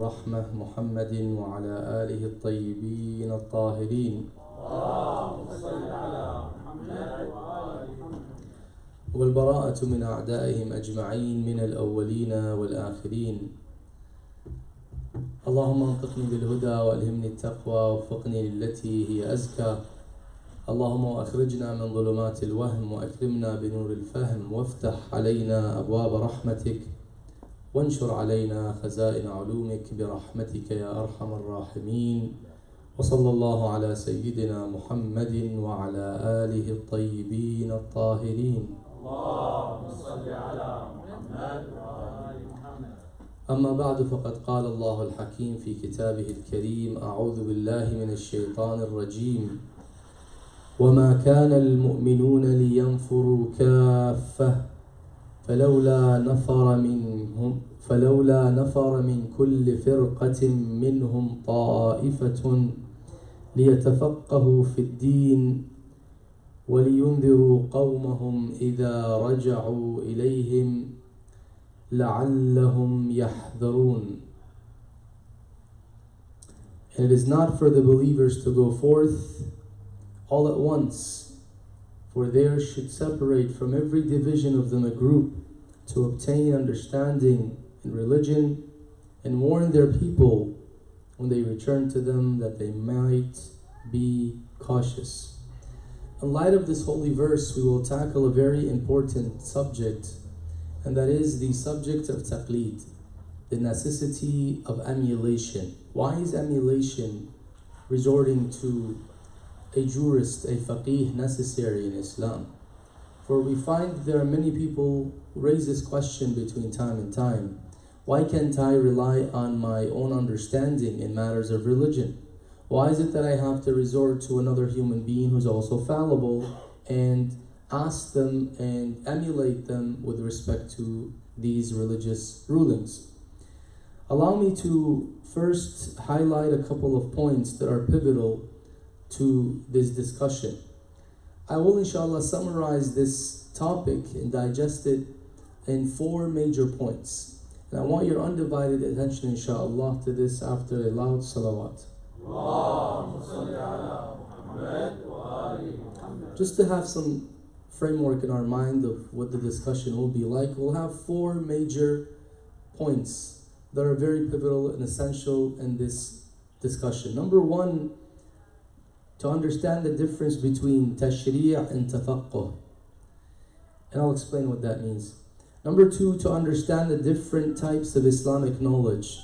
رحمة محمد وعلى آله الطيبين الطاهرين اللهم صل على محمد وآل محمد والبراءة من أعدائهم أجمعين من الأولين والآخرين. اللهم انطقني بالهدى وألهمني التقوى ووفقني للتي هي أزكى. اللهم أخرجنا من ظلمات الوهم وأكرمنا بنور الفهم وافتح علينا أبواب رحمتك وانشر علينا خزائن علومك برحمتك يا أرحم الراحمين. وصلى الله على سيدنا محمد وعلى آله الطيبين الطاهرين. اللهم صل على محمد وآل محمد. أما بعد، فقد قال الله الحكيم في كتابه الكريم: أعوذ بالله من الشيطان الرجيم. وما كان المؤمنون لينفروا كافة فلولا نفر من كل فرقة منهم طائفة ليتفقهوا في الدين ولينذروا قومهم إذا رجعوا إليهم لعلهم يحذرون. And it is not for the believers to go forth all at once, for there should separate from every division of them a group to obtain understanding in religion and warn their people when they return to them that they might be cautious. In light of this holy verse, we will tackle a very important subject, and that is the subject of taqleed, the necessity of emulation. Why is emulation, resorting to a jurist, a faqih, necessary in Islam? For we find there are many people who raise this question between time and time. Why can't I rely on my own understanding in matters of religion? Why is it that I have to resort to another human being who's also fallible and ask them and emulate them with respect to these religious rulings? Allow me to first highlight a couple of points that are pivotal to this discussion. I will inshallah summarize this topic and digest it in 4 major points. And I want your undivided attention inshallah to this after a loud salawat. Just to have some framework in our mind of what the discussion will be like, we'll have 4 major points that are very pivotal and essential in this discussion. Number 1, to understand the difference between tashri' and tafaqquh. And I'll explain what that means. Number 2, to understand the different types of Islamic knowledge.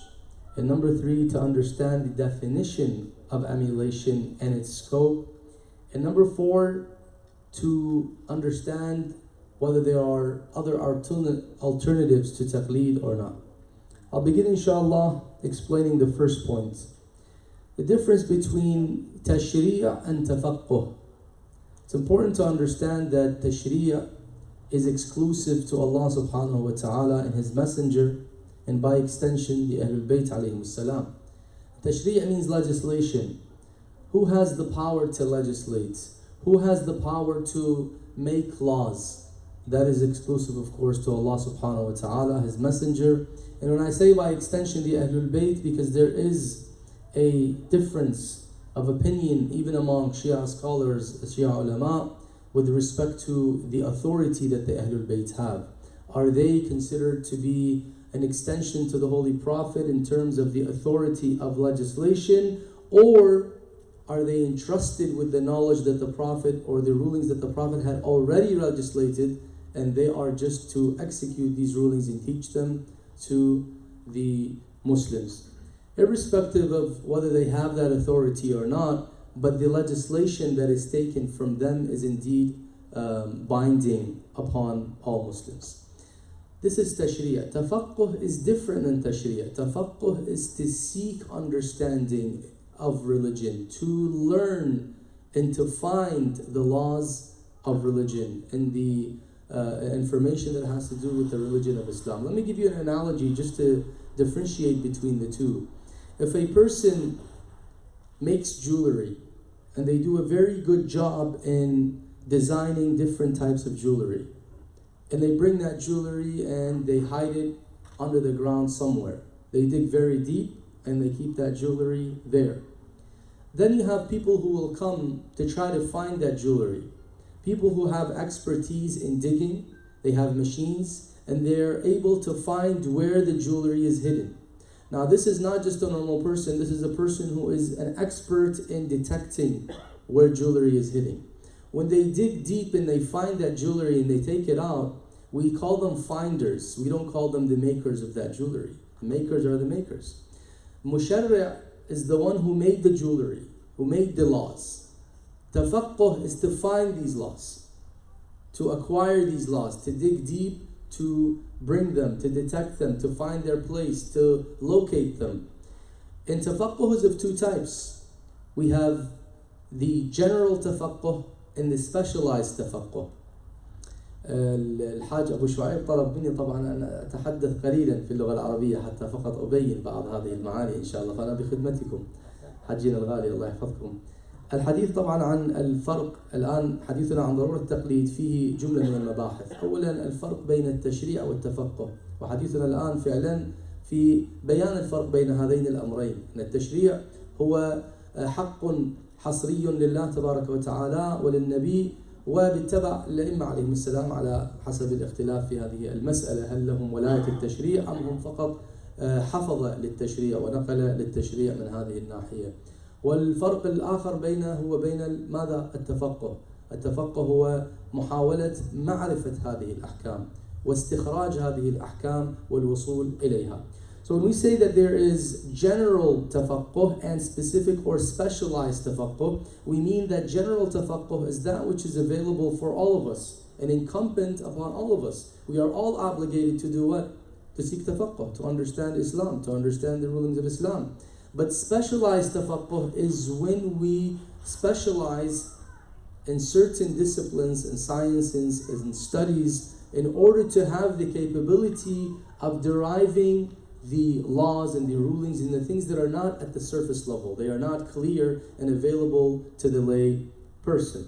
And number 3, to understand the definition of emulation and its scope. And number 4, to understand whether there are other alternatives to taqleed or not. I'll begin inshallah explaining the first point. The difference between tashri' and tafaqquh. It's important to understand that tashri' is exclusive to Allah subhanahu wa ta'ala and His Messenger, and by extension the Ahlul-Beyt alayhim salam. Tashri' means legislation. Who has the power to legislate? Who has the power to make laws? That is exclusive, of course, to Allah subhanahu wa ta'ala, His Messenger. And when I say by extension the Ahlul-Beyt, because there is a difference of opinion even among Shia scholars, Shia ulama, with respect to the authority that the Ahlul-Bayt have. Are they considered to be an extension to the Holy Prophet in terms of the authority of legislation, or are they entrusted with the knowledge that the Prophet or the rulings that the Prophet had already legislated, and they are just to execute these rulings and teach them to the Muslims? Irrespective of whether they have that authority or not, but the legislation that is taken from them is indeed binding upon all Muslims. This is tashri'. Tafaqquh is different than tashri'. Tafaqquh is to seek understanding of religion, to learn and to find the laws of religion and the information that has to do with the religion of Islam. Let me give you an analogy just to differentiate between the two. If a person makes jewelry and they do a very good job in designing different types of jewelry, and they bring that jewelry and they hide it under the ground somewhere. They dig very deep and they keep that jewelry there. Then you have people who will come to try to find that jewelry. People who have expertise in digging, they have machines, and they're able to find where the jewelry is hidden. Now this is not just a normal person, this is a person who is an expert in detecting where jewelry is hidden. When they dig deep and they find that jewelry and they take it out, we call them finders. We don't call them the makers of that jewelry. The makers are the makers. Musharri' is the one who made the jewelry, who made the laws. Tafaqquh is to find these laws, to acquire these laws, to dig deep, to bring them, to detect them, to find their place, to locate them. And tafaqquh is of two types. We have the general tafaqquh and the specialized tafaqquh. الحاج أبو شعيب طلب مني طبعا أن أتحدث قليلا في اللغة العربية حتى فقط أبين بعض هذه المعاني إن شاء الله، فأنا بخدمتكم حجنا الغالي الله يحفظكم. الحديث طبعا عن الفرق، الآن حديثنا عن ضرورة التقليد فيه جملة من المباحث. أولا الفرق بين التشريع والتفقه، وحديثنا الآن فعلا في بيان الفرق بين هذين الأمرين. أن التشريع هو حق حصري لله تبارك وتعالى وللنبي وبالتبع الأئمة عليهم السلام على حسب الاختلاف في هذه المسألة، هل لهم ولاية التشريع أم هم فقط حفظ للتشريع ونقل للتشريع من هذه الناحية. والفرق الآخر بينه وبين ماذا؟ التفقه. التفقه هو محاولة معرفة هذه الأحكام واستخراج هذه الأحكام والوصول إليها. So when we say that there is general tafaqquh and specific or specialized tafaqquh, we mean that general tafaqquh is that which is available for all of us and incumbent upon all of us. We are all obligated to do what? To seek tafaqquh, to understand Islam, to understand the rulings of Islam. But specialized tafaqquh is when we specialize in certain disciplines and sciences and studies in order to have the capability of deriving the laws and the rulings and the things that are not at the surface level. They are not clear and available to the lay person.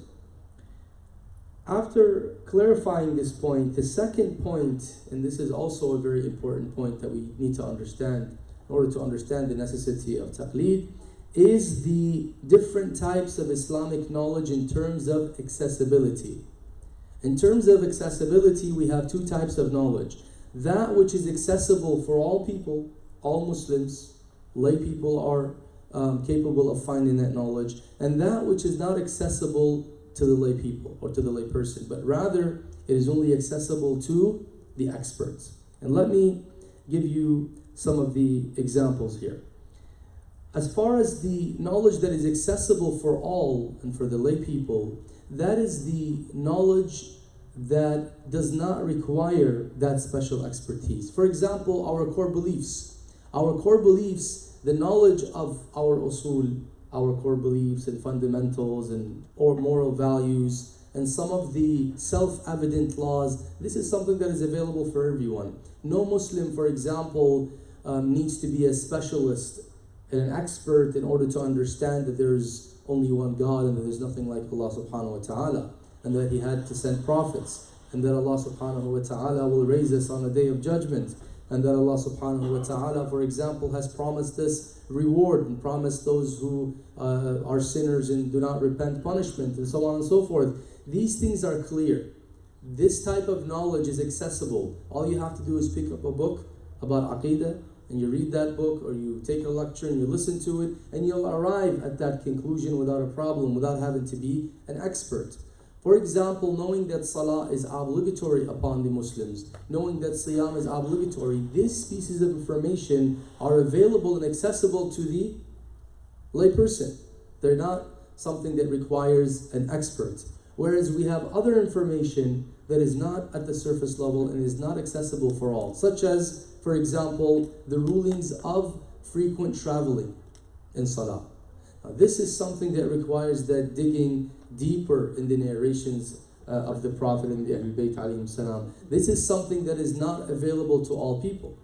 After clarifying this point, the second point, and this is also a very important point that we need to understand in order to understand the necessity of taqleed, is the different types of Islamic knowledge in terms of accessibility. In terms of accessibility, we have two types of knowledge. That which is accessible for all people, all Muslims, lay people are capable of finding that knowledge, and that which is not accessible to the lay people or to the lay person, but rather it is only accessible to the experts. And let me give you some of the examples here. As far as the knowledge that is accessible for all and for the lay people, that is the knowledge that does not require that special expertise. For example, our core beliefs. Our core beliefs, the knowledge of our usul, our core beliefs and fundamentals and or moral values, and some of the self-evident laws, this is something that is available for everyone. No Muslim, for example, needs to be a specialist and an expert in order to understand that there is only one God and that there's nothing like Allah subhanahu wa ta'ala, and that He had to send prophets, and that Allah subhanahu wa ta'ala will raise us on the day of judgment, and that Allah subhanahu wa ta'ala, for example, has promised us reward and promised those who are sinners and do not repent punishment, and so on and so forth. These things are clear. This type of knowledge is accessible. All you have to do is pick up a book about Aqidah, and you read that book, or you take a lecture and you listen to it, and you'll arrive at that conclusion without a problem, without having to be an expert. For example, knowing that Salah is obligatory upon the Muslims, knowing that Siyam is obligatory, these pieces of information are available and accessible to the layperson. They're not something that requires an expert. Whereas we have other information that is not at the surface level and is not accessible for all, such as, for example, the rulings of frequent traveling in Salah. Now, this is something that requires that digging deeper in the narrations of the Prophet and the Ahlul-Beyt alayhim salam. This is something that is not available to all people.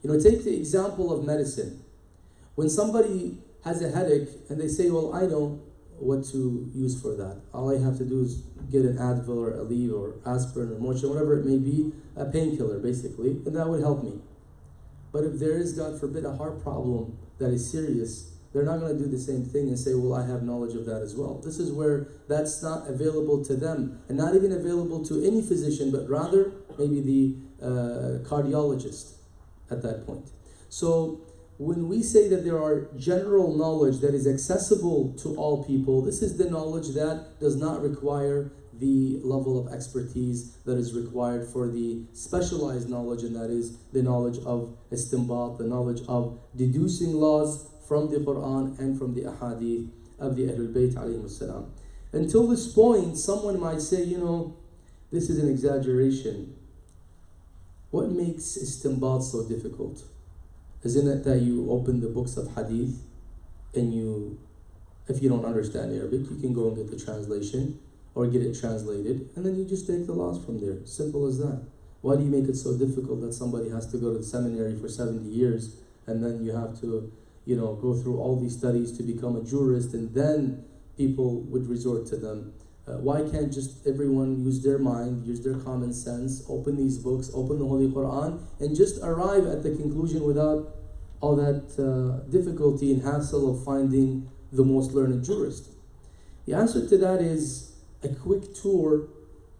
Take the example of medicine. When somebody has a headache and they say, well, I know what to use for that. All I have to do is get an Advil or Aleve or aspirin or Mosque, whatever it may be, a painkiller basically, and that would help me. But if there is, God forbid, a heart problem that is serious, they're not going to do the same thing and say, well, I have knowledge of that as well. This is where that's not available to them, and not even available to any physician, but rather maybe the cardiologist at that point. So when we say that there are general knowledge that is accessible to all people, this is the knowledge that does not require the level of expertise that is required for the specialized knowledge, and that is the knowledge of istinbat, the knowledge of deducing laws from the Quran and from the ahadith of the Ahlul-Beyt alayhimus salam. Until this point, someone might say, this is an exaggeration. What makes istinbat so difficult? Isn't it that you open the books of hadith and if you don't understand Arabic, you can go and get the translation or get it translated, and then you just take the laws from there. Simple as that. Why do you make it so difficult that somebody has to go to the seminary for 70 years and then you have to go through all these studies to become a jurist, and then people would resort to them? Why can't just everyone use their mind, use their common sense, open these books, open the Holy Quran, and just arrive at the conclusion without all that difficulty and hassle of finding the most learned jurist? The answer to that is a quick tour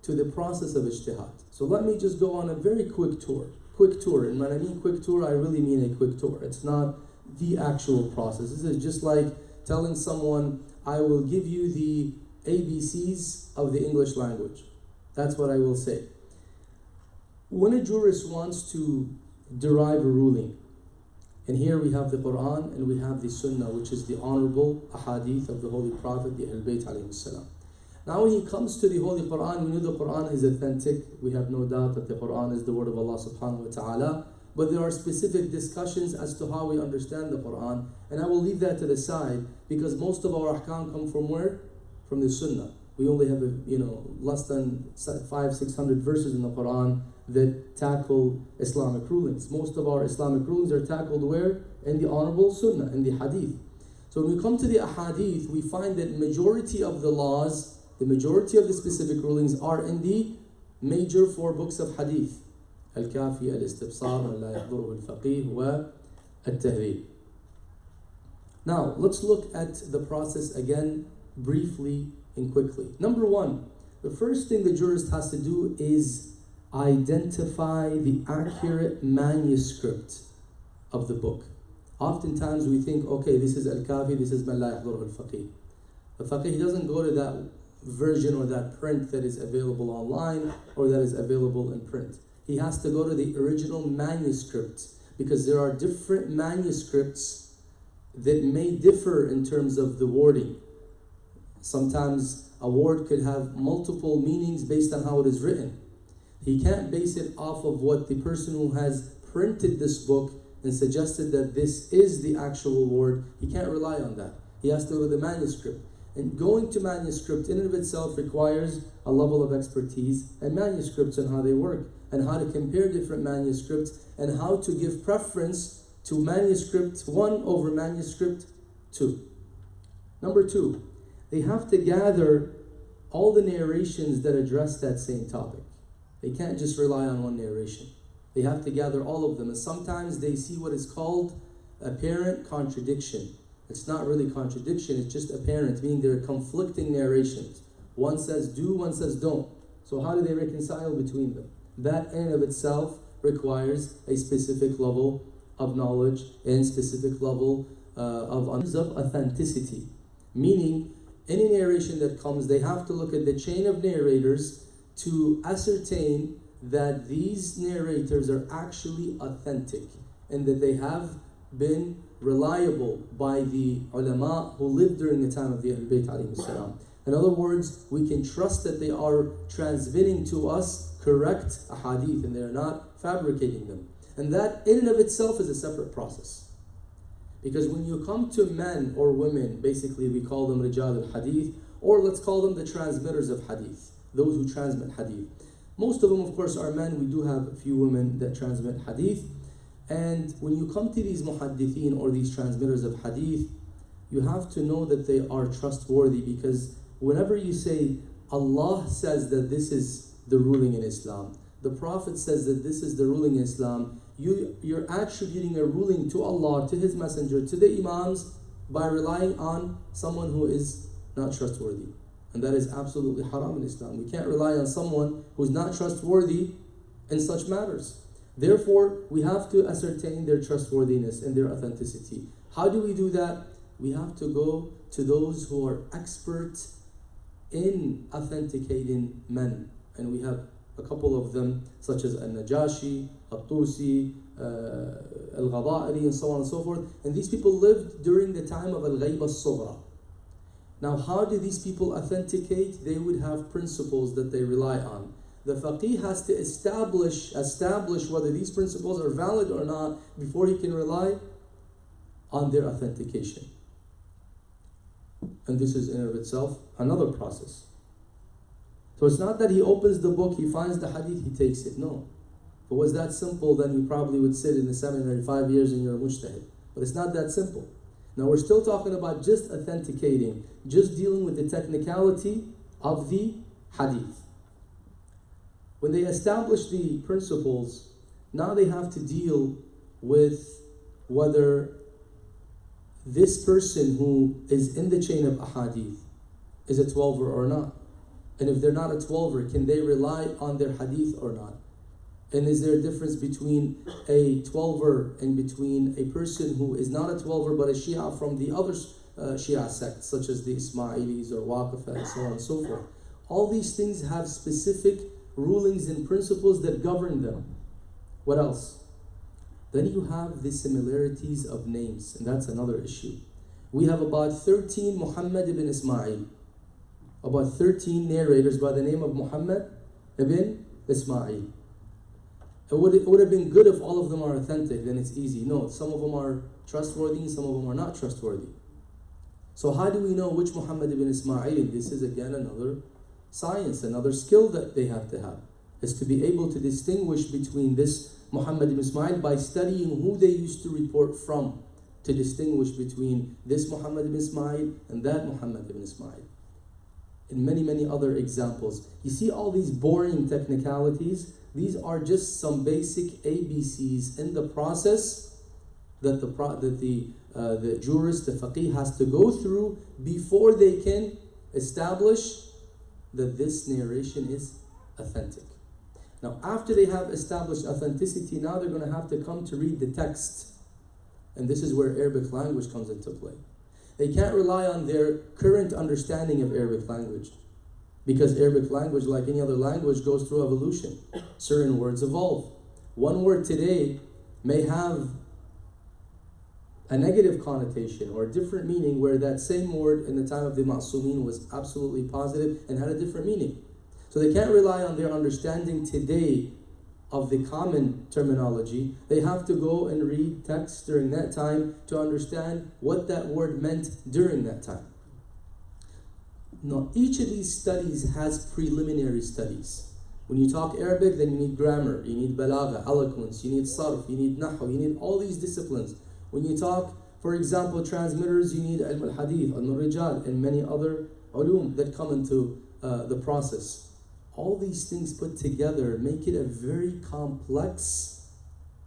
to the process of ijtihad. So let me just go on a very quick tour. And when I mean quick tour, I really mean a quick tour. It's not the actual process. This is just like telling someone, I will give you the ABCs of the English language. That's what I will say. When a jurist wants to derive a ruling, and here we have the Quran and we have the Sunnah, which is the honorable ahadith of the Holy Prophet, the Ahlul-Beyt alayhi salam. Now when he comes to the Holy Quran, we know the Quran is authentic. We have no doubt that the Quran is the word of Allah subhanahu wa ta'ala. But there are specific discussions as to how we understand the Quran. And I will leave that to the side, because most of our ahkam come from where? From the Sunnah. We only have less than 500-600 verses in the Quran that tackle Islamic rulings. Most of our Islamic rulings are tackled where? In the honorable Sunnah, in the Hadith. So when we come to the Ahadith, we find that majority of the laws, the majority of the specific rulings are in the major 4 books of Hadith. Al-Kafi, Al-Istibsar, Man La Yahduruhu Al-Faqih, wa Al-Tahrib. Now, let's look at the process again briefly and quickly. Number 1, the first thing the jurist has to do is identify the accurate manuscript of the book. Oftentimes we think, okay, this is Al-Kafi, this is Man La Yahduruhu Al-Faqih. The faqih doesn't go to that version or that print that is available online or that is available in print. He has to go to the original manuscript, because there are different manuscripts that may differ in terms of the wording. Sometimes a word could have multiple meanings based on how it is written. He can't base it off of what the person who has printed this book and suggested that this is the actual word. He can't rely on that. He has to go to the manuscript. And going to manuscript in and of itself requires a level of expertise and manuscripts and how they work, and how to compare different manuscripts, and how to give preference to manuscript 1 over manuscript 2. Number 2, they have to gather all the narrations that address that same topic. They can't just rely on one narration. They have to gather all of them, and sometimes they see what is called apparent contradiction. It's not really contradiction, it's just apparent, meaning there are conflicting narrations. One says do, one says don't. So how do they reconcile between them? That in and of itself requires a specific level of knowledge and specific level of authenticity. Meaning, any narration that comes, they have to look at the chain of narrators to ascertain that these narrators are actually authentic and that they have been reliable by the ulama who lived during the time of the Ahlul-Beyt alayhi salam. In other words, we can trust that they are transmitting to us correct ahadith and they are not fabricating them. And that in and of itself is a separate process. Because when you come to men or women, basically we call them rijal al-hadith, or let's call them the transmitters of hadith, those who transmit hadith. Most of them, of course, are men. We do have a few women that transmit hadith. And when you come to these muhaddithin or these transmitters of hadith, you have to know that they are trustworthy, because whenever you say, Allah says that this is the ruling in Islam, the Prophet says that this is the ruling in Islam, you're attributing a ruling to Allah, to His Messenger, to the Imams by relying on someone who is not trustworthy. And that is absolutely haram in Islam. We can't rely on someone who's not trustworthy in such matters. Therefore, we have to ascertain their trustworthiness and their authenticity. How do we do that? We have to go to those who are experts in authenticating men. And we have a couple of them, such as Al-Najashi, Al-Tusi, Al-Ghadairi, and so on and so forth. And these people lived during the time of Al-Ghayba Al-Sughra. Now, how do these people authenticate? They would have principles that they rely on. The faqih has to establish whether these principles are valid or not before he can rely on their authentication. And this is in and of itself another process. So it's not that he opens the book, he finds the hadith, he takes it. No. If it was that simple, then you probably would sit in the seminary 5 years and you're a mujtahid. But it's not that simple. Now we're still talking about just authenticating, just dealing with the technicality of the hadith. When they establish the principles, now they have to deal with whether this person who is in the chain of ahadith is a 12er or not. And if they're not a 12er, can they rely on their hadith or not? And is there a difference between a 12er and between a person who is not a 12er but a Shia from the other Shia sects, such as the Ismailis or Waqifa and so on and so forth? All these things have specific rulings and principles that govern them. What else? Then you have the similarities of names, and that's another issue. We have about 13 Muhammad ibn Ismail, about 13 narrators by the name of Muhammad ibn Ismail. It would have been good if all of them are authentic, then it's easy. No, some of them are trustworthy and some of them are not trustworthy. So how do we know which Muhammad ibn Ismail? This is again another science, another skill that they have to have, is to be able to distinguish between this Muhammad ibn Ismail by studying who they used to report from, to distinguish between this Muhammad ibn Ismail and that Muhammad ibn Ismail. And many, many other examples. You see all these boring technicalities? These are just some basic ABCs in the process that the jurist, the faqih has to go through before they can establish that this narration is authentic. Now, after they have established authenticity, now they're going to have to come to read the text. And this is where Arabic language comes into play. They can't rely on their current understanding of Arabic language, because Arabic language, like any other language, goes through evolution. Certain words evolve. One word today may have a negative connotation or a different meaning, where that same word in the time of the Ma'sumin was absolutely positive and had a different meaning. So they can't rely on their understanding today of the common terminology. They have to go and read texts during that time to understand what that word meant during that time. Now, each of these studies has preliminary studies. When you talk Arabic, then you need grammar, you need balagha, eloquence, you need sarf, you need nahu, you need all these disciplines. When you talk, for example, transmitters, you need ilm al-hadith, ilm al-rijal, and many other ulum that come into the process. All these things put together make it a very complex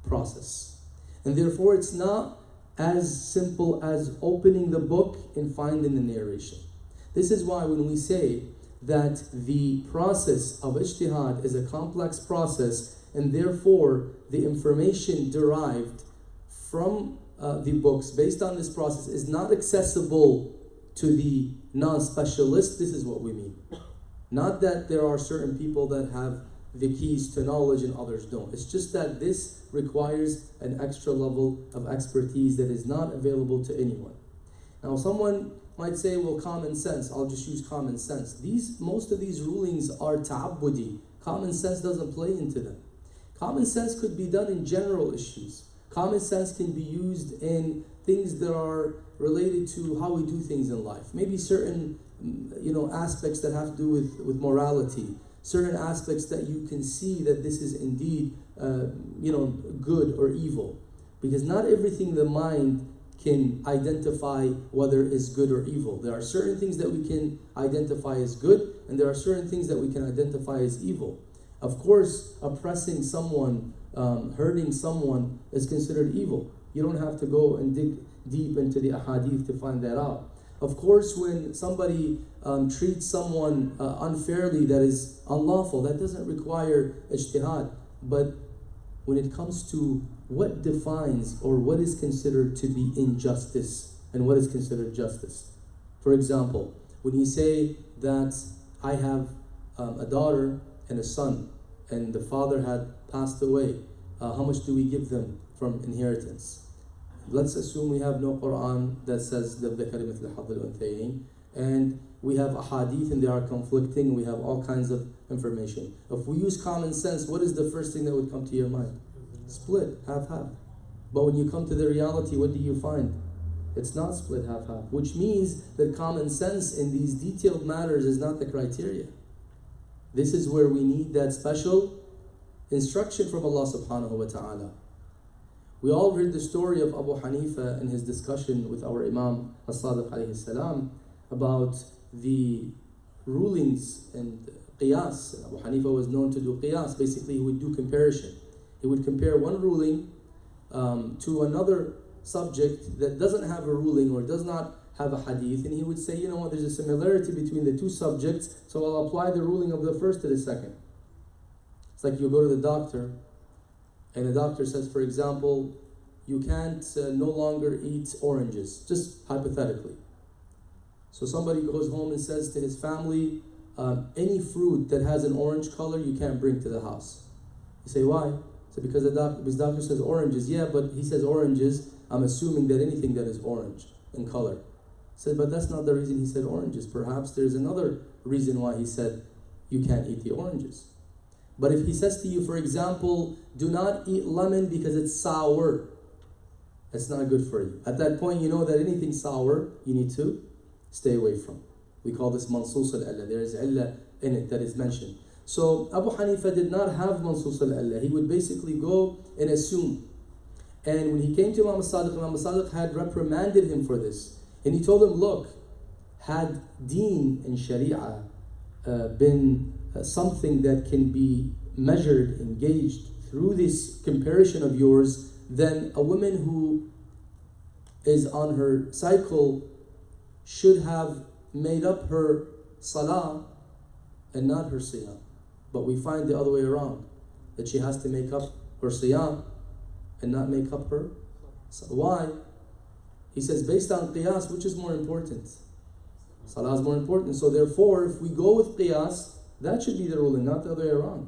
process. And therefore, it's not as simple as opening the book and finding the narration. This is why when we say that the process of ijtihad is a complex process, and therefore the information derived from the books based on this process is not accessible to the non-specialist, this is what we mean. Not that there are certain people that have the keys to knowledge and others don't. It's just that this requires an extra level of expertise that is not available to anyone. Now, someone might say, well, common sense, I'll just use common sense. Most of these rulings are ta'abbudi. Common sense doesn't play into them. Common sense could be done in general issues. Common sense can be used in things that are related to how we do things in life. Maybe certain aspects that have to do with morality, certain aspects that you can see that this is indeed good or evil, because not everything the mind can identify whether it's good or evil. There are certain things that we can identify as good, and there are certain things that we can identify as evil. Of course, oppressing someone hurting someone is considered evil. You don't have to go and dig deep into the ahadith to find that out. Of course, when somebody treats someone unfairly, that is unlawful. That doesn't require ijtihad. But when it comes to what defines or what is considered to be injustice and what is considered justice. For example, when you say that I have a daughter and a son, and the father had passed away, how much do we give them from inheritance? Let's assume we have no Quran that says and we have ahadith and they are conflicting, we have all kinds of information. If we use common sense, what is the first thing that would come to your mind? Split, half-half. But when you come to the reality, what do you find? It's not split half-half, which means that common sense in these detailed matters is not the criteria. This is where we need that special instruction from Allah subhanahu wa ta'ala. We all heard the story of Abu Hanifa in his discussion with our Imam As-Sadiq alayhi salam about the rulings and qiyas. Abu Hanifa was known to do qiyas. Basically, he would do comparison. He would compare one ruling to another subject that doesn't have a ruling or does not have a hadith, and he would say, you know what, there's a similarity between the two subjects, so I'll apply the ruling of the first to the second. It's like you go to the doctor, and the doctor says, for example, you can't no longer eat oranges, just hypothetically. So somebody goes home and says to his family, any fruit that has an orange color you can't bring to the house. You say, why? So because his doctor says oranges. Yeah, but he says oranges, I'm assuming that anything that is orange in color. He said, but that's not the reason he said oranges. Perhaps there's another reason why he said you can't eat the oranges. But if he says to you, for example, do not eat lemon because it's sour, it's not good for you. At that point, you know that anything sour, you need to stay away from. We call this mansus al-illa. There is illa in it that is mentioned. So Abu Hanifa did not have mansus al-illa. He would basically go and assume. And when he came to Imam Sadiq had reprimanded him for this. And he told him, look, had deen and sharia been something that can be measured, engaged through this comparison of yours, then a woman who is on her cycle should have made up her salah and not her siyam. But we find the other way around, that she has to make up her siyam and not make up her salah. Why? He says, based on qiyas, which is more important? Salah is more important. So therefore, if we go with qiyas, that should be the ruling, not the other way around.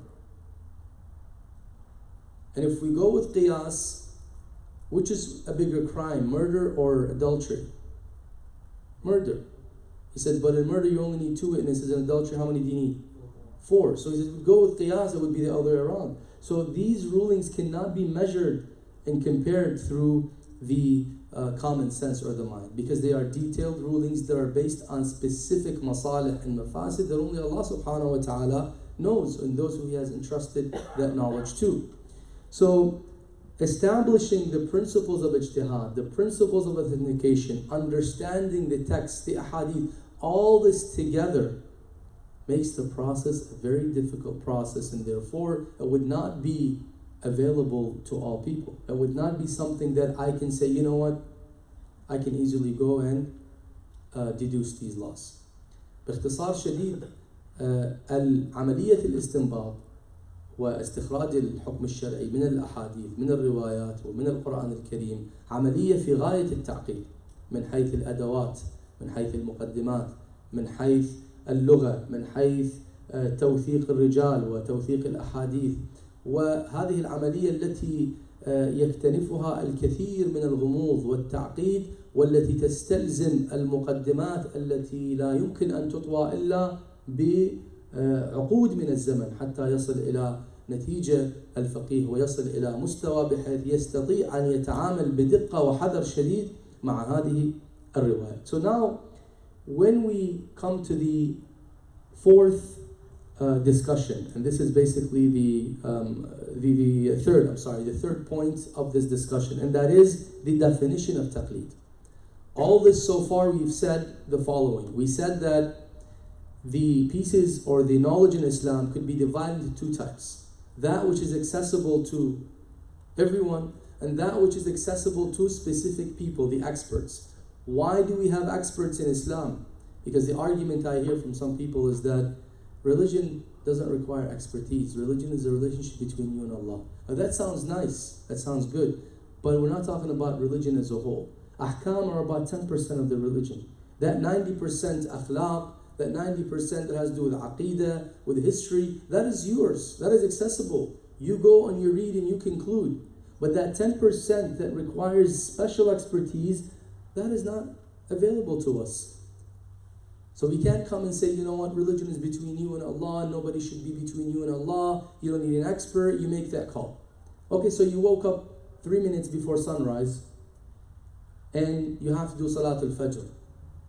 And if we go with qiyas, which is a bigger crime, murder or adultery? Murder. He said, but in murder you only need 2 witnesses. In adultery, how many do you need? 4. So he said, if we go with qiyas, it would be the other way around. So these rulings cannot be measured and compared through the common sense or the mind, because they are detailed rulings that are based on specific masalih and mafasid that only Allah subhanahu wa ta'ala knows, and those who He has entrusted that knowledge to. So establishing the principles of ijtihad, the principles of authentication, understanding the text, the ahadith, all this together makes the process a very difficult process, and therefore it would not be available to all people. It would not be something that I can say, you know what, I can easily go and deduce these laws. باختصار شديد عملية الاستنباط واستخراج الحكم الشرعي من الأحاديث من الروايات ومن القرآن الكريم عملية في غاية التعقيد من حيث الأدوات، من حيث المقدمات، من حيث اللغة، من حيث توثيق الرجال وتوثيق الأحاديث. وهذه العملية التي يكتنفها الكثير من الغموض والتعقيد، والتي تستلزم المقدمات التي لا يمكن أن تطوى إلا بعقود من الزمن حتى يصل إلى نتيجة الفقيه ويصل إلى مستوى بحيث يستطيع أن يتعامل بدقة وحذر شديد مع هذه الروايات. So now, when we come to the fourth discussion, and this is basically the third point of this discussion, and that is the definition of taqlid. All this so far we've said the following. We said that the pieces or the knowledge in Islam could be divided into 2 types. That which is accessible to Everyone, and that which is accessible to specific people, the experts. Why do we have experts in Islam? Because the argument I hear from some people is that religion doesn't require expertise. Religion is a relationship between you and Allah. Now that sounds nice, that sounds good, but we're not talking about religion as a whole. Ahkam are about 10% of the religion. That 90% akhlaq, that 90% that has to do with aqidah, with history, that is yours, that is accessible. You go and you read and you conclude. But that 10% that requires special expertise, that is not available to us. So we can't come and say, you know what, religion is between you and Allah, nobody should be between you and Allah, you don't need an expert, you make that call. Okay, so you woke up 3 minutes before sunrise and you have to do Salatul Fajr.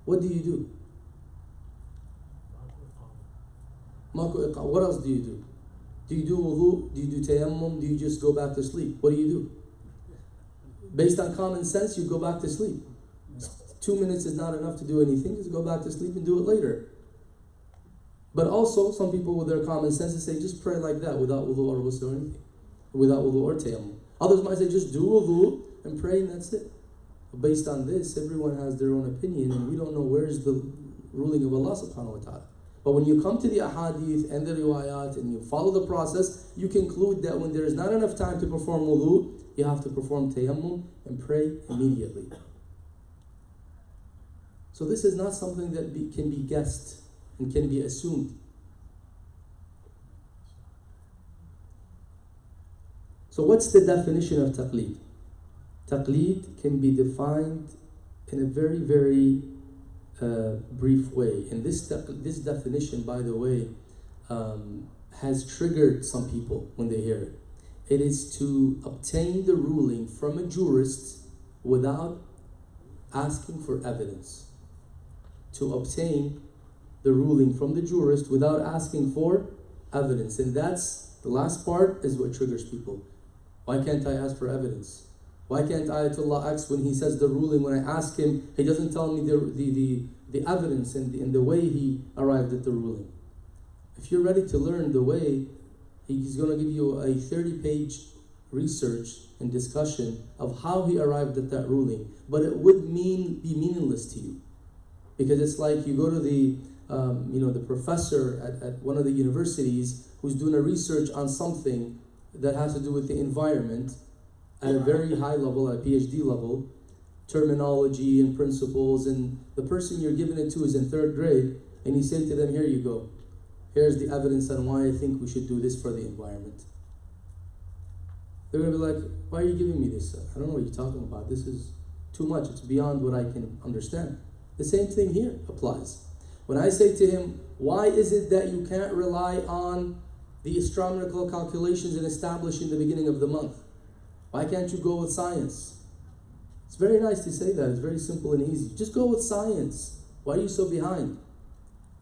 What do you do? What else do you do? Do you do wudu? Do you do tayammum? Do you just go back to sleep? What do you do? Based on common sense, you go back to sleep. 2 minutes is not enough to do anything. Just go back to sleep and do it later. But also, some people with their common sense say, just pray like that without wudu or ghusl or anything. Without wudu or tayammum. Others might say, just do wudu and pray and that's it. Based on this, everyone has their own opinion and we don't know where's the ruling of Allah subhanahu wa ta'ala. But when you come to the ahadith and the riwayat and you follow the process, you conclude that when there is not enough time to perform wudu, you have to perform tayammum and pray immediately. So this is not something that can be guessed and can be assumed. So what's the definition of taqleed? Taqleed can be defined in a very, very brief way. And this definition, by the way, has triggered some people when they hear it. It is to obtain the ruling from a jurist without asking for evidence. To obtain the ruling from the jurist without asking for evidence. And that's, the last part is what triggers people. Why can't I ask for evidence? Why can't Ayatollah X, when he says the ruling, when I ask him, he doesn't tell me the evidence and the way he arrived at the ruling? If you're ready to learn the way, he's going to give you a 30-page research and discussion of how he arrived at that ruling. But it would be meaningless to you. Because it's like you go to the professor at one of the universities who's doing a research on something that has to do with the environment at a very high level, at a PhD level, terminology and principles, and the person you're giving it to is in 3rd grade, and you say to them, here you go. Here's the evidence on why I think we should do this for the environment. They're going to be like, why are you giving me this? I don't know what you're talking about. This is too much. It's beyond what I can understand. The same thing here applies. When I say to him, why is it that you can't rely on the astronomical calculations and establishing the beginning of the month? Why can't you go with science? It's very nice to say that. It's very simple and easy. Just go with science. Why are you so behind?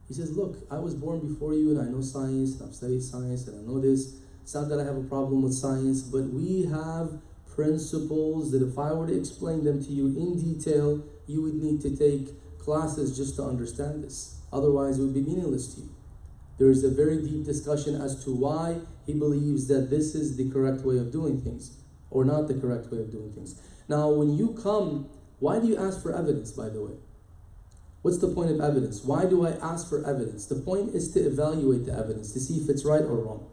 He says, look, I was born before you and I know science and I've studied science and I know this. It's not that I have a problem with science, but we have principles that if I were to explain them to you in detail, you would need to take classes just to understand this. Otherwise, it would be meaningless to you. There is a very deep discussion as to why he believes that this is the correct way of doing things or not the correct way of doing things. Now, when you come, why do you ask for evidence, by the way? What's the point of evidence? Why do I ask for evidence? The point is to evaluate the evidence, to see if it's right or wrong.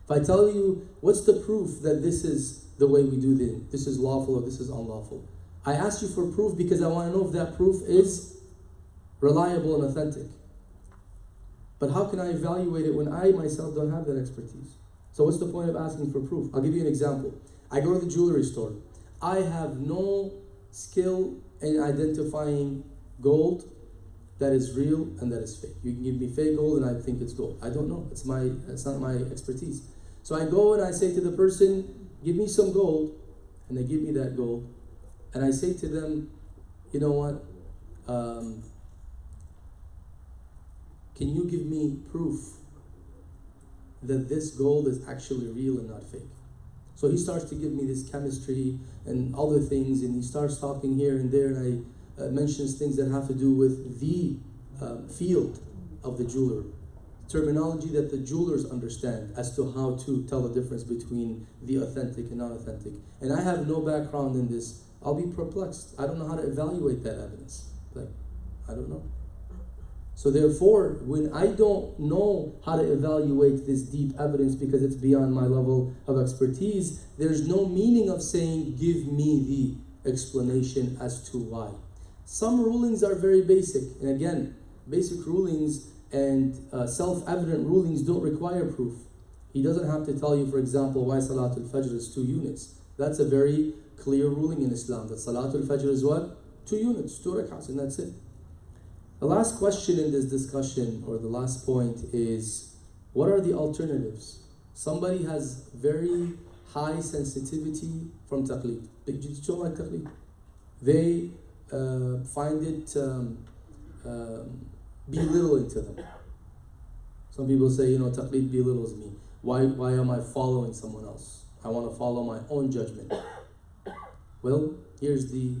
If I tell you, what's the proof that this is the way we do this is lawful or this is unlawful? I ask you for proof because I want to know if that proof is reliable and authentic. But how can I evaluate it when I myself don't have that expertise? So what's the point of asking for proof? I'll give you an example. I go to the jewelry store. I have no skill in identifying gold that is real and that is fake. You can give me fake gold and I think it's gold. I don't know. It's not my expertise. So I go and I say to the person, give me some gold, and they give me that gold. And I say to them, you know what? Can you give me proof that this gold is actually real and not fake? So he starts to give me this chemistry and other things, and he starts talking here and there, and I mentions things that have to do with the field of the jeweler, terminology that the jewelers understand as to how to tell the difference between the authentic and non-authentic. And I have no background in this. I'll be perplexed. I don't know how to evaluate that evidence. Like, I don't know. So therefore, when I don't know how to evaluate this deep evidence because it's beyond my level of expertise, there's no meaning of saying, give me the explanation as to why. Some rulings are very basic. And again, basic rulings and self-evident rulings don't require proof. He doesn't have to tell you, for example, why Salatul Fajr is 2 units. That's a very clear ruling in Islam, that Salatul Fajr is what? 2 units, 2 rak'ahs, and that's it. The last question in this discussion, or the last point, is what are the alternatives? Somebody has very high sensitivity from taqleed. They just don't like taqleed. They find it belittling to them. Some people say, taqleed belittles me. Why am I following someone else? I want to follow my own judgment. Well, here's the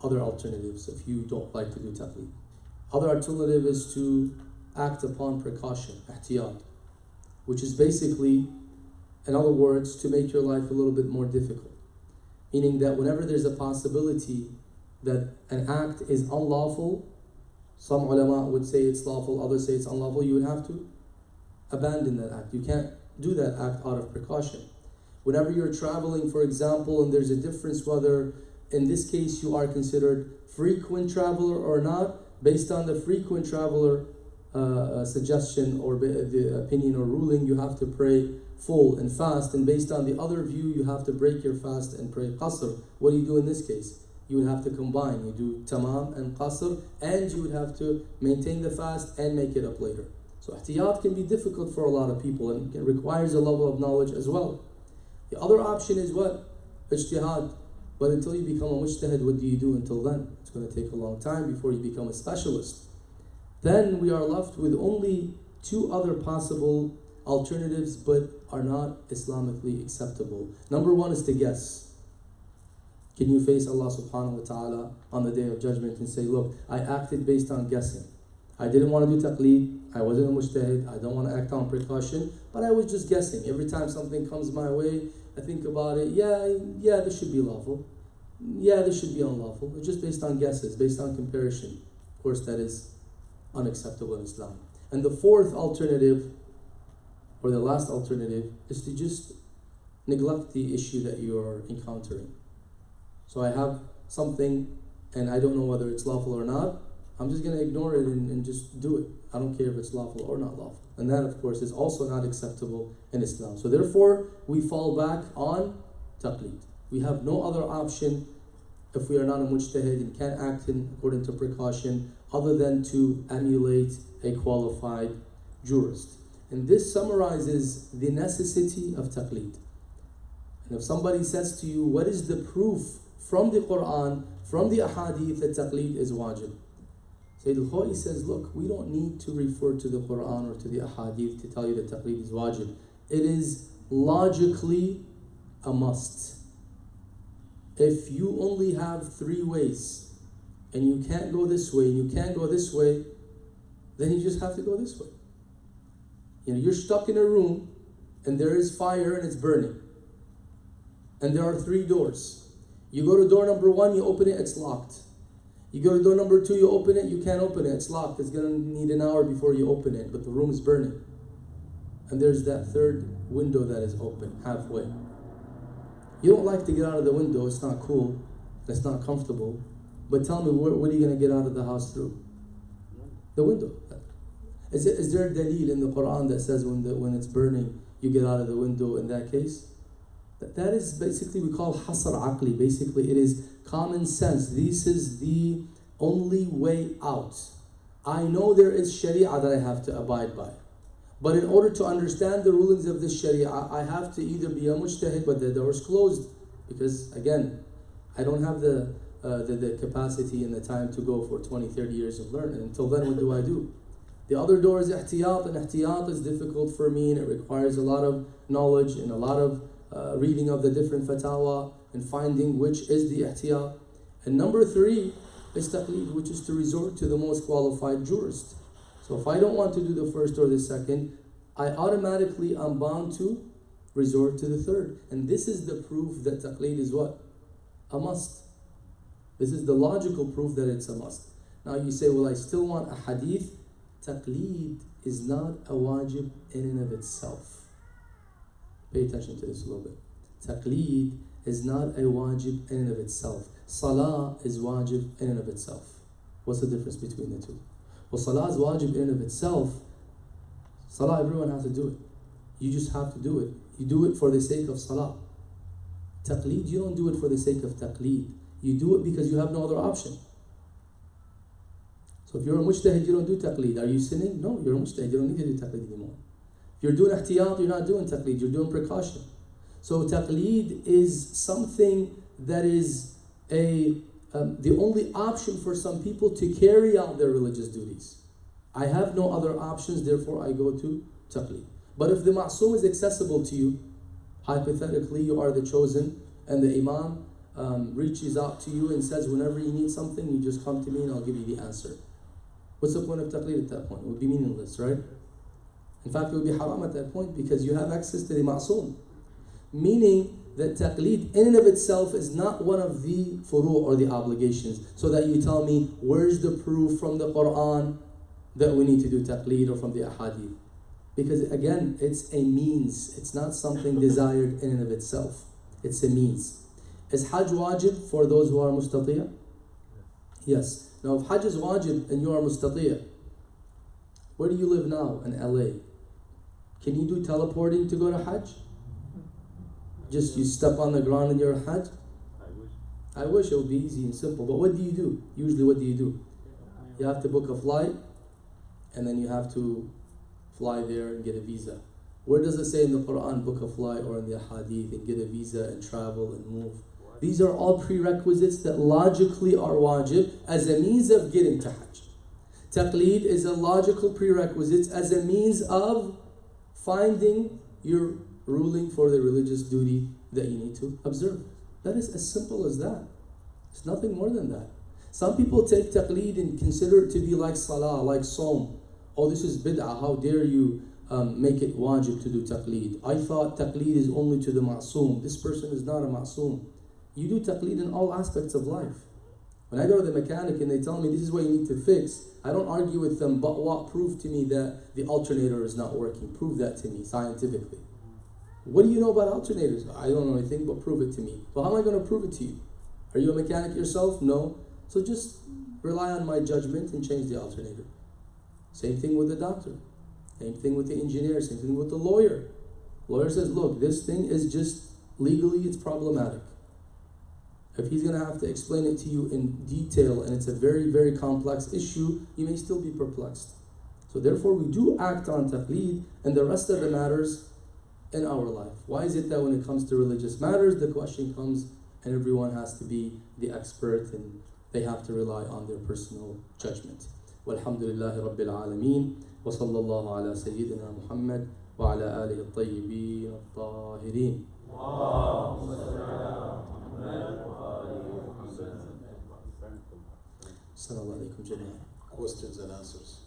other alternatives if you don't like to do taqleed. Other alternative is to act upon precaution, ihtiyat, which is basically, in other words, to make your life a little bit more difficult. Meaning that whenever there's a possibility that an act is unlawful, some ulama would say it's lawful, others say it's unlawful, you would have to abandon that act. You can't do that act out of precaution. Whenever you're traveling, for example, and there's a difference whether, in this case, you are considered frequent traveler or not, based on the frequent traveler suggestion or the opinion or ruling, you have to pray full and fast. And based on the other view, you have to break your fast and pray qasr. What do you do in this case? You would have to combine. You do tamam and qasr, and you would have to maintain the fast and make it up later. So ihtiyat can be difficult for a lot of people, and it requires a level of knowledge as well. The other option is what? Ijtihad. But until you become a mujtahid, what do you do until then? It's going to take a long time before you become a specialist. Then we are left with only 2 other possible alternatives, but are not Islamically acceptable. Number 1 is to guess. Can you face Allah subhanahu wa ta'ala on the Day of Judgment and say, look, I acted based on guessing. I didn't want to do taqleed. I wasn't a mujtahid. I don't want to act on precaution, but I was just guessing. Every time something comes my way, I think about it. Yeah, this should be lawful. Yeah, this should be unlawful. It's just based on guesses, based on comparison. Of course, that is unacceptable in Islam. And the 4th alternative, or the last alternative, is to just neglect the issue that you are encountering. So I have something, and I don't know whether it's lawful or not. I'm just going to ignore it and just do it. I don't care if it's lawful or not lawful. And that, of course, is also not acceptable in Islam. So therefore, we fall back on taqleed. We have no other option if we are not a mujtahid and can't act according to precaution other than to emulate a qualified jurist. And this summarizes the necessity of taqleed. And if somebody says to you, what is the proof from the Quran, from the ahadith that taqleed is wajib? Sayyid al-Khoi says, look, we don't need to refer to the Quran or to the ahadith to tell you that taqleed is wajib. It is logically a must. If you only have 3 ways, and you can't go this way, and you can't go this way, then you just have to go this way. You're stuck in a room, and there is fire, and it's burning. And there are 3 doors. You go to door number 1, you open it, it's locked. You go to door number 2, you open it, you can't open it, it's locked. It's going to need an hour before you open it, but the room is burning. And there's that 3rd window that is open, halfway. You don't like to get out of the window, it's not cool, it's not comfortable. But tell me, what are you going to get out of the house through? The window. Is there a dalil in the Quran that says when it's burning, you get out of the window in that case? That is basically, we call hasr aqli. Basically, it is common sense. This is the only way out. I know there is sharia that I have to abide by. But in order to understand the rulings of this sharia, I have to either be a mujtahid, but the door is closed. Because again, I don't have the capacity and the time to go for 20, 30 years of learning. Until then, what do I do? The other door is ihtiyat, and ihtiyat is difficult for me, and it requires a lot of knowledge and a lot of reading of the different fatawa and finding which is the ihtiyat. And number 3 is taqleed, which is to resort to the most qualified jurist. So if I don't want to do the first or the second, I automatically am bound to resort to the third. And this is the proof that taqleed is what? A must. This is the logical proof that it's a must. Now you say, well, I still want a hadith. Taqleed is not a wajib in and of itself. Pay attention to this a little bit. Taqleed is not a wajib in and of itself. Salah is wajib in and of itself. What's the difference between the two? Well, salah is wajib in and of itself. Salah, everyone has to do it. You just have to do it. You do it for the sake of salah. Taqleed, you don't do it for the sake of taqleed. You do it because you have no other option. So if you're a mujtahid, you don't do taqleed. Are you sinning? No, you're a mujtahid. You don't need to do taqleed anymore. If you're doing ihtiyat, you're not doing taqleed. You're doing precaution. So taqleed is something that is the only option for some people to carry out their religious duties. I have no other options, therefore I go to taqleed. But if the ma'soom is accessible to you, hypothetically you are the chosen, and the imam reaches out to you and says, whenever you need something, you just come to me and I'll give you the answer. What's the point of taqleed at that point? It would be meaningless, right? In fact, it would be haram at that point because you have access to the ma'soom. Meaning that taqleed in and of itself is not one of the furu' or the obligations. So that you tell me, where's the proof from the Quran that we need to do taqleed or from the ahadith? Because again, it's a means. It's not something desired in and of itself. It's a means. Is Hajj wajib for those who are mustatiya? Yes. Now if Hajj is wajib and you are mustatiya, where do you live now? In LA. Can you do teleporting to go to Hajj? Just you step on the ground and you're Hajj? I wish it would be easy and simple. But what do you do? Usually what do? You have to book a flight and then you have to fly there and get a visa. Where does it say in the Quran, book a flight, or in the hadith and get a visa and travel and move? These are all prerequisites that logically are wajib as a means of getting to Hajj. Taqleed is a logical prerequisite as a means of finding your ruling for the religious duty that you need to observe. That is as simple as that. It's nothing more than that. Some people take taqleed and consider it to be like salah, like Sawm. Oh, this is bid'ah, how dare you make it wajib to do taqleed. I thought taqleed is only to the ma'soom. This person is not a ma'soom. You do taqleed in all aspects of life. When I go to the mechanic and they tell me this is what you need to fix, I don't argue with them, but what? Prove to me that the alternator is not working. Prove that to me scientifically. What do you know about alternators? I don't know anything, but prove it to me. Well, how am I going to prove it to you? Are you a mechanic yourself? No. So just rely on my judgment and change the alternator. Same thing with the doctor. Same thing with the engineer. Same thing with the lawyer. Lawyer says, look, this thing is just, legally it's problematic. If he's going to have to explain it to you in detail and it's a very, very complex issue, you may still be perplexed. So therefore we do act on taqleed and the rest of the matters in our life. Why is it that when it comes to religious matters, the question comes and everyone has to be the expert and they have to rely on their personal judgment? Walhamdulillahi Rabbil Alameen wa sallallahu ala Sayyidina Muhammad wa ala alihi at-tayyibin at-tahirin. Assalamu alaikum jami'an. Questions and answers.